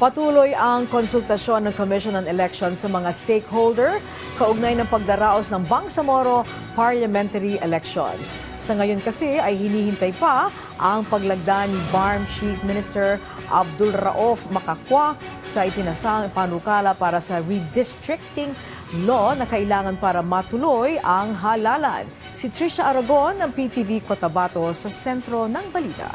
Patuloy ang konsultasyon ng Commission on Elections sa mga stakeholder kaugnay ng pagdaraos ng Bangsamoro parliamentary elections. Sa ngayon kasi ay hinihintay pa ang paglagda ni BARM Chief Minister Abdul Rauf Makakwa sa itinasang panukala para sa redistricting law na kailangan para matuloy ang halalan. Si Trisha Aragon ng PTV Cotabato sa sentro ng balita.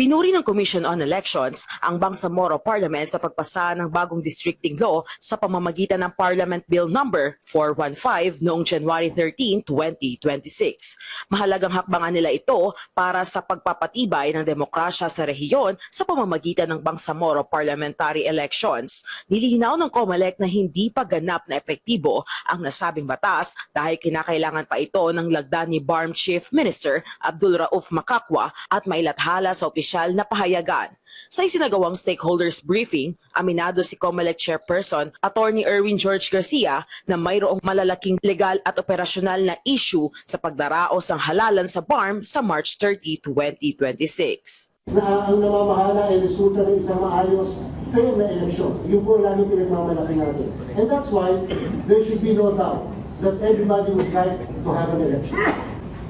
Pinuri ng Commission on Elections ang Bangsamoro Parliament sa pagpasa ng bagong districting law sa pamamagitan ng Parliament Bill number 415 noong January 13, 2026. Mahalagang hakbangan nila ito para sa pagpapatibay ng demokrasya sa rehiyon sa pamamagitan ng Bangsamoro Parliamentary Elections. Nilinaw ng COMELEC na hindi pa ganap na epektibo ang nasabing batas dahil kinakailangan pa ito ng lagda ni BARM Chief Minister Abdul Rauf Makakwa at mailathala sa opisyal na pahayagan. Sa isinagawang stakeholders briefing, aminado si COMELEC Chairperson Attorney Erwin George Garcia na mayroong malalaking legal at operasyonal na issue sa pagdaraos ng halalan sa BARM sa March 30, 2026. Na ang namamahala ay resulta ng isang maayos, fair na eleksyon. Yun po lagi pinagmamalaki natin. And that's why there should be no doubt that everybody would like to have an election.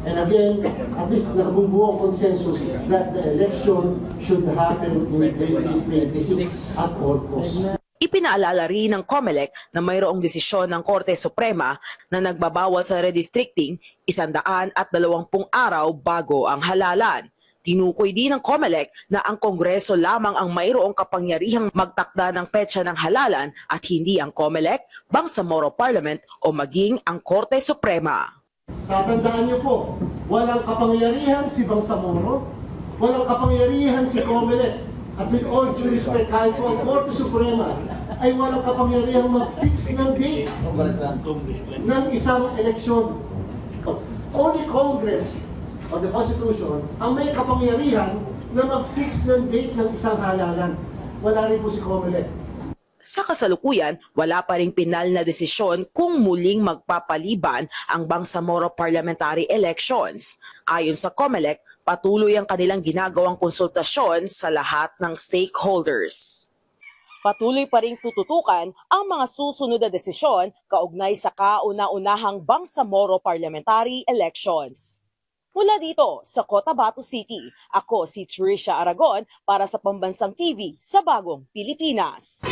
And again, at least nakabungbuo ang consensus that the election should happen in 2026 at all costs. Ipinaalala rin ng COMELEC na mayroong desisyon ng Korte Suprema na nagbabawal sa redistricting 120 araw bago ang halalan. Tinukoy din ng COMELEC na ang Kongreso lamang ang mayroong kapangyarihang magtakda ng petsa ng halalan at hindi ang COMELEC, Bangsamoro Parliament o maging ang Korte Suprema. Tatandaan niyo po, walang kapangyarihan si Bangsamoro, walang kapangyarihan si COMELEC. At with all due respect, kahit po ang Korte Suprema ay walang kapangyarihan mag-fix ng date ng isang eleksyon. Only Congress of the Constitution ang may kapangyarihan na mag-fix ng date ng isang halalan. Wala rin po si COMELEC. Sa kasalukuyan, wala pa ring pinal na desisyon kung muling magpapaliban ang Bangsamoro parliamentary elections. Ayon sa COMELEC, patuloy ang kanilang ginagawang konsultasyon sa lahat ng stakeholders. Patuloy pa ring tututukan ang mga susunod na desisyon kaugnay sa kauna-unahang Bangsamoro parliamentary elections. Mula dito sa Cotabato City, ako si Trisha Aragon para sa Pambansang TV sa Bagong Pilipinas.